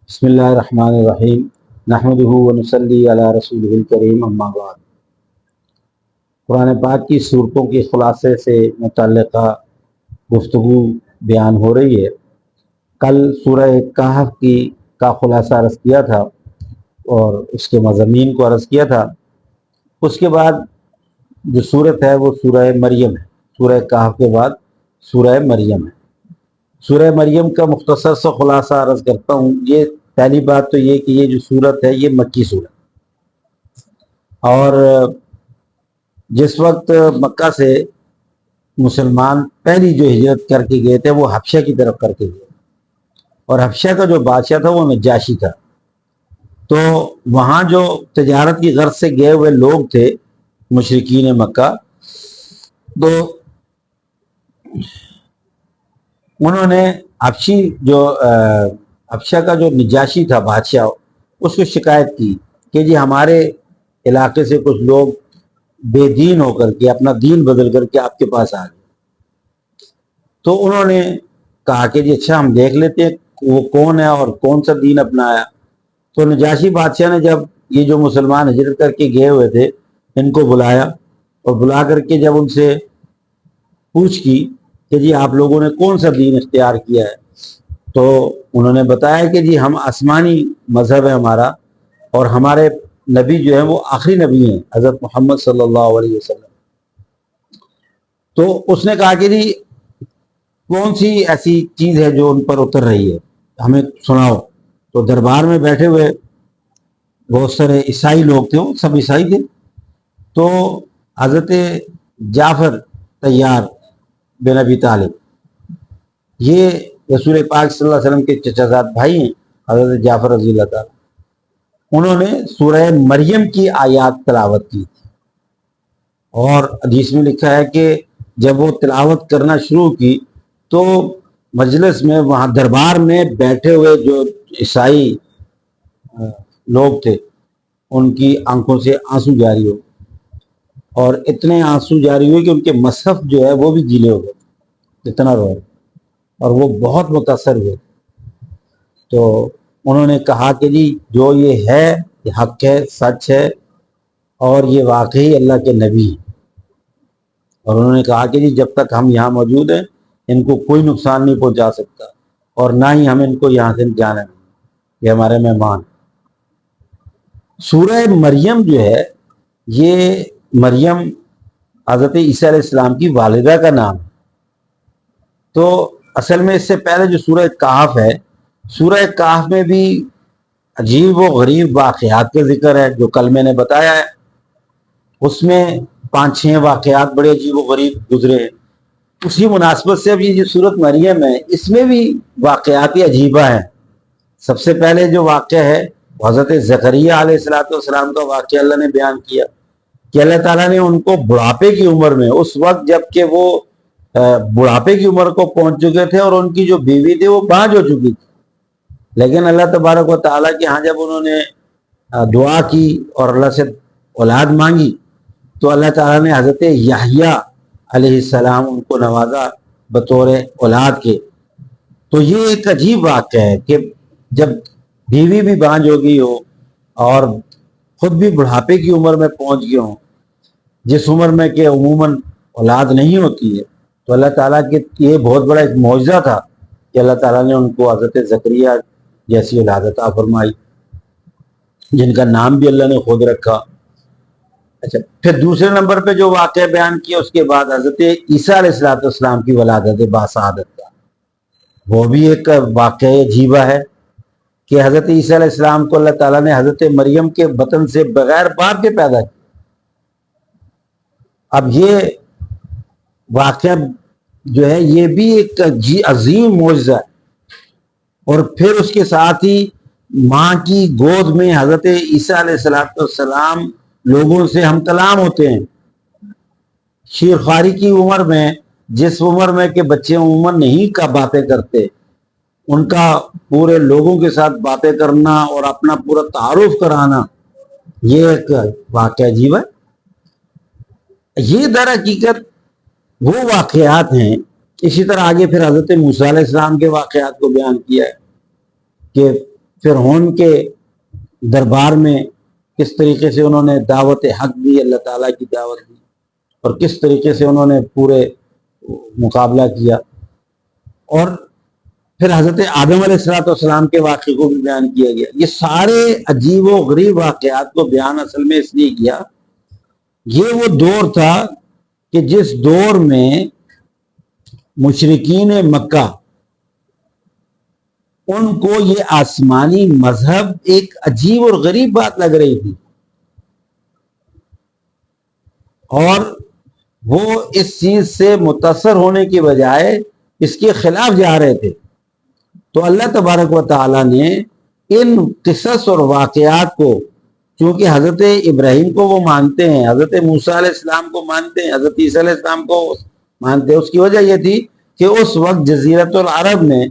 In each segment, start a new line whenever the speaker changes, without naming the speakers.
بسم اللہ الرحمن الرحیم نحمدہ ونصلی علی رسولہ الکریم اما بعد۔ قرآن پاک کی صورتوں کے خلاصے سے متعلقہ گفتگو بیان ہو رہی ہے۔ کل سورہ کہف کا خلاصہ عرض کیا تھا اور اس کے مضامین کو عرض کیا تھا۔ اس کے بعد جو صورت ہے وہ سورہ مریم ہے۔ سورہ کہف کے بعد سورہ مریم ہے۔ سورہ مریم کا مختصر سا خلاصہ عرض کرتا ہوں۔ یہ پہلی بات تو یہ کہ یہ جو سورت ہے یہ مکی سورت، اور جس وقت مکہ سے مسلمان پہلی جو ہجرت کر کے گئے تھے وہ حبشہ کی طرف کر کے گئے، اور حبشہ کا جو بادشاہ تھا وہ نجاشی تھا۔ تو وہاں جو تجارت کی غرض سے گئے ہوئے لوگ تھے مشرکین مکہ، تو انہوں نے حبشہ کا جو نجاشی تھا بادشاہ، اس کو شکایت کی کہ جی ہمارے علاقے سے کچھ لوگ بے دین ہو کر کے اپنا دین بدل کر کے آپ کے پاس آ گئے۔ تو انہوں نے کہا کہ جی اچھا ہم دیکھ لیتے ہیں وہ کون ہے اور کون سا دین اپنایا۔ تو نجاشی بادشاہ نے جب یہ جو مسلمان ہجرت کر کے گئے ہوئے تھے ان کو بلایا، اور بلا کر کے جب ان سے پوچھ کی کہ جی آپ لوگوں نے کون سا دین اختیار کیا ہے، تو انہوں نے بتایا کہ جی ہم آسمانی مذہب ہے ہمارا، اور ہمارے نبی جو ہیں وہ آخری نبی ہیں، حضرت محمد صلی اللہ علیہ وسلم۔ تو اس نے کہا کہ جی کون سی ایسی چیز ہے جو ان پر اتر رہی ہے، ہمیں سناؤ۔ تو دربار میں بیٹھے ہوئے بہت سارے عیسائی لوگ تھے، وہ سب عیسائی تھے۔ تو حضرت جعفر طیار بن ابی طالب، یہ رسول پاک صلی اللہ علیہ وسلم کے چچا زاد بھائی ہیں، حضرت جعفر رضی اللہ تعالیٰ، انہوں نے سورہ مریم کی آیات تلاوت کی تھی، اور حدیث میں لکھا ہے کہ جب وہ تلاوت کرنا شروع کی تو مجلس میں وہاں دربار میں بیٹھے ہوئے جو عیسائی لوگ تھے ان کی آنکھوں سے آنسو جاری ہو، اور اتنے آنسو جاری ہوئے کہ ان کے مصحف جو ہے وہ بھی گیلے ہو گئے، اتنا روئے، اور وہ بہت متاثر ہوئے۔ تو انہوں نے کہا کہ جی جو یہ ہے یہ حق ہے، سچ ہے، اور یہ واقعی اللہ کے نبی ہیں۔ اور انہوں نے کہا کہ جی جب تک ہم یہاں موجود ہیں ان کو کوئی نقصان نہیں پہنچا سکتا، اور نہ ہی ہم ان کو یہاں سے جانے دیں، یہ ہمارے مہمان۔ سورہ مریم جو ہے یہ مریم حضرت عیسیٰ علیہ السلام کی والدہ کا نام ہے۔ تو اصل میں اس سے پہلے جو سورہ کہف ہے، سورہ کہف میں بھی عجیب و غریب واقعات کا ذکر ہے جو کل میں نے بتایا ہے۔ اس میں 5-6 واقعات بڑے عجیب و غریب گزرے ہیں۔ اسی مناسبت سے اب یہ جو سورت مریم ہے اس میں بھی واقعات عجیبہ ہیں۔ سب سے پہلے جو واقعہ ہے حضرت زکریا علیہ السلام کا واقعہ اللہ نے بیان کیا کہ اللہ تعالیٰ نے ان کو بڑھاپے کی عمر میں، اس وقت جب کہ وہ بڑھاپے کی عمر کو پہنچ چکے تھے اور ان کی جو بیوی تھی وہ بانجھ ہو چکی تھی، لیکن اللہ تبارک و تعالیٰ کے ہاں جب انہوں نے دعا کی اور اللہ سے اولاد مانگی تو اللہ تعالیٰ نے حضرت یحییٰ علیہ السلام ان کو نوازا بطور اولاد کے۔ تو یہ ایک عجیب واقعہ ہے کہ جب بیوی بھی بانجھ ہو گئی ہو اور خود بھی بڑھاپے کی عمر میں پہنچ گئے ہوں، جس عمر میں کہ عموماً اولاد نہیں ہوتی ہے، تو اللہ تعالیٰ کے یہ بہت بڑا ایک معجزہ تھا کہ اللہ تعالیٰ نے ان کو حضرت زکریا جیسی اولاد عطا فرمائی، جن کا نام بھی اللہ نے خود رکھا۔ اچھا، پھر دوسرے نمبر پہ جو واقعہ بیان کیا اس کے بعد حضرت عیسیٰ علیہ السلام کی ولادت باسعادت کا، وہ بھی ایک واقعہ عجیبہ ہے کہ حضرت عیسیٰ علیہ السلام کو اللہ تعالیٰ نے حضرت مریم کے بطن سے بغیر باپ کے پیدا کیا۔ اب یہ واقعہ جو ہے یہ بھی ایک عظیم معجزہ ہے، اور پھر اس کے ساتھ ہی ماں کی گود میں حضرت عیسیٰ علیہ السلام لوگوں سے ہم کلام ہوتے ہیں۔ شیرخواری کی عمر میں، جس عمر میں کہ بچے عموماً نہیں کا باتیں کرتے، ان کا پورے لوگوں کے ساتھ باتیں کرنا اور اپنا پورا تعارف کرانا، یہ ایک واقعہ عجیب ہے۔ یہ در حقیقت وہ واقعات ہیں۔ اسی طرح آگے پھر حضرت موسیٰ علیہ السلام کے واقعات کو بیان کیا ہے کہ فرعون کے دربار میں کس طریقے سے انہوں نے دعوت حق دی، اللہ تعالیٰ کی دعوت دی، اور کس طریقے سے انہوں نے پورے مقابلہ کیا. اور پھر حضرت آدم علیہ السلام کے واقعے کو بھی بیان کیا گیا. یہ سارے عجیب و غریب واقعات کو بیان اصل میں اس لیے کیا، یہ وہ دور تھا کہ جس دور میں مشرکین مکہ ان کو یہ آسمانی مذہب ایک عجیب اور غریب بات لگ رہی تھی، اور وہ اس چیز سے متاثر ہونے کی بجائے اس کے خلاف جا رہے تھے. تو اللہ تبارک و تعالیٰ نے ان قصص اور واقعات کو، چونکہ حضرت ابراہیم کو وہ مانتے ہیں، حضرت موسیٰ علیہ السلام کو مانتے ہیں، حضرت عیسیٰ علیہ السلام کو مانتے ہیں، اس کی وجہ یہ تھی کہ اس وقت جزیرۃ العرب میں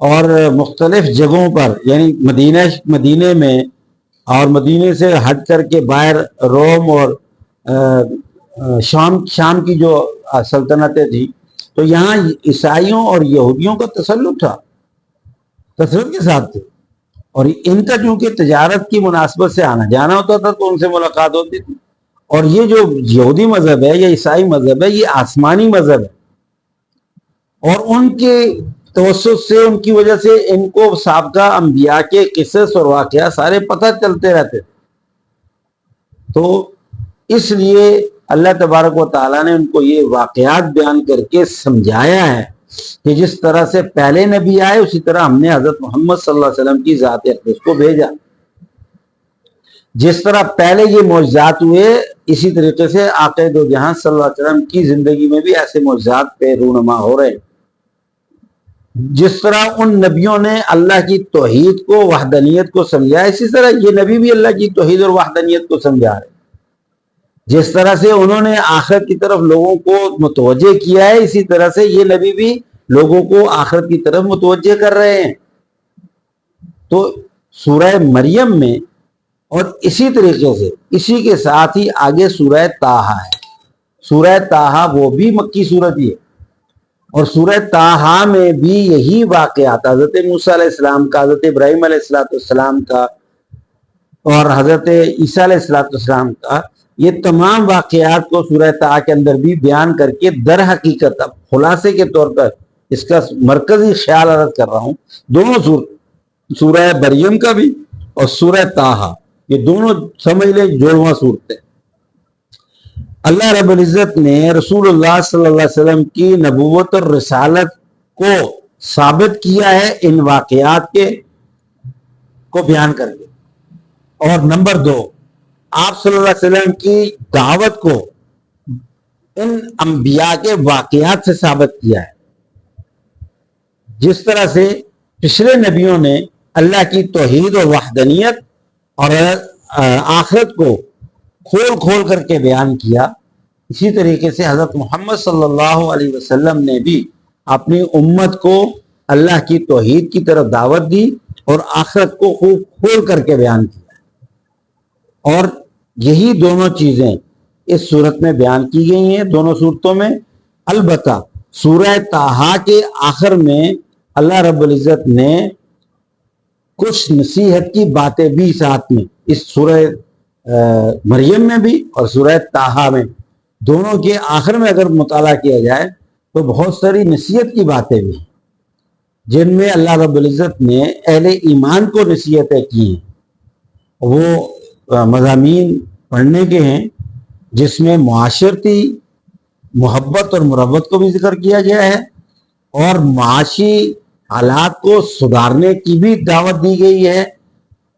اور مختلف جگہوں پر، یعنی مدینے میں اور مدینے سے ہٹ کر کے باہر روم اور شام کی جو سلطنتیں تھیں، تو یہاں عیسائیوں اور یہودیوں کا تسلط تھا، کثرت کے ساتھ تھے. اور ان کا چونکہ تجارت کی مناسبت سے آنا جانا ہوتا تھا تو ان سے ملاقات ہوتی تھی. اور یہ جو یہودی مذہب ہے یا عیسائی مذہب ہے، یہ آسمانی مذہب ہے، اور ان کے توسط سے، ان کی وجہ سے ان کو سابقہ انبیاء کے قصص اور واقعات سارے پتہ چلتے رہتے. تو اس لیے اللہ تبارک و تعالیٰ نے ان کو یہ واقعات بیان کر کے سمجھایا ہے کہ جس طرح سے پہلے نبی آئے اسی طرح ہم نے حضرت محمد صلی اللہ علیہ وسلم کی ذات اقدس کو بھیجا. جس طرح پہلے یہ معجزات ہوئے اسی طریقے سے آقا دو جہاں صلی اللہ علیہ وسلم کی زندگی میں بھی ایسے معجزات پہ رونما ہو رہے ہیں. جس طرح ان نبیوں نے اللہ کی توحید کو، وحدانیت کو سمجھا، اسی طرح یہ نبی بھی اللہ کی توحید اور وحدانیت کو سمجھا رہے ہیں. جس طرح سے انہوں نے آخرت کی طرف لوگوں کو متوجہ کیا ہے، اسی طرح سے یہ نبی بھی لوگوں کو آخرت کی طرف متوجہ کر رہے ہیں. تو سورہ مریم میں، اور اسی طریقے سے اسی کے ساتھ ہی آگے سورہ طٰہٰ ہے. سورہ طٰہٰ وہ بھی مکی سورت ہی ہے، اور سورہ طٰہٰ میں بھی یہی واقعات حضرت موسیٰ علیہ السلام کا، حضرت ابراہیم علیہ السلام کا اور حضرت عیسیٰ علیہ السلام کا، یہ تمام واقعات کو سورہ طٰہٰ کے اندر بھی بیان کر کے در حقیقت اب خلاصے کے طور پر اس کا مرکزی خیال عرض کر رہا ہوں. دونوں سورہ مریم کا بھی اور سورہ طٰہٰ، یہ دونوں سمجھ لیں جوڑواں صورتیں. اللہ رب العزت نے رسول اللہ صلی اللہ علیہ وسلم کی نبوت اور رسالت کو ثابت کیا ہے ان واقعات کو بیان کر کے. اور نمبر 2، آپ صلی اللہ علیہ وسلم کی دعوت کو ان انبیاء کے واقعات سے ثابت کیا ہے. جس طرح سے پچھلے نبیوں نے اللہ کی توحید اور وحدانیت اور آخرت کو کھول کھول کر کے بیان کیا، اسی طریقے سے حضرت محمد صلی اللہ علیہ وسلم نے بھی اپنی امت کو اللہ کی توحید کی طرف دعوت دی اور آخرت کو خوب کھول کر کے بیان کیا. اور یہی دونوں چیزیں اس صورت میں بیان کی گئی ہیں، دونوں صورتوں میں. البتہ سورہ طٰہٰ کے آخر میں اللہ رب العزت نے کچھ نصیحت کی باتیں بھی ساتھ میں، اس سورہ مریم میں بھی اور سورہ طٰہٰ میں، دونوں کے آخر میں اگر مطالعہ کیا جائے تو بہت ساری نصیحت کی باتیں بھی ہیں، جن میں اللہ رب العزت نے اہل ایمان کو نصیحتیں کی ہیں. وہ مضامین پڑھنے کے ہیں جس میں معاشرتی محبت اور مربت کو بھی ذکر کیا گیا ہے، اور معاشی حالات کو سدھارنے کی بھی دعوت دی گئی ہے،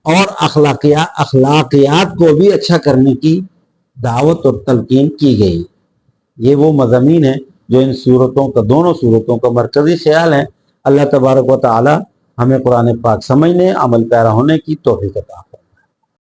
اور اخلاقیات کو بھی اچھا کرنے کی دعوت اور تلقین کی گئی. یہ وہ مضامین ہیں جو ان صورتوں کا، دونوں صورتوں کا مرکزی خیال ہے. اللہ تبارک و تعالی ہمیں قرآن پاک سمجھنے، عمل پیرا ہونے کی توفیق عطا.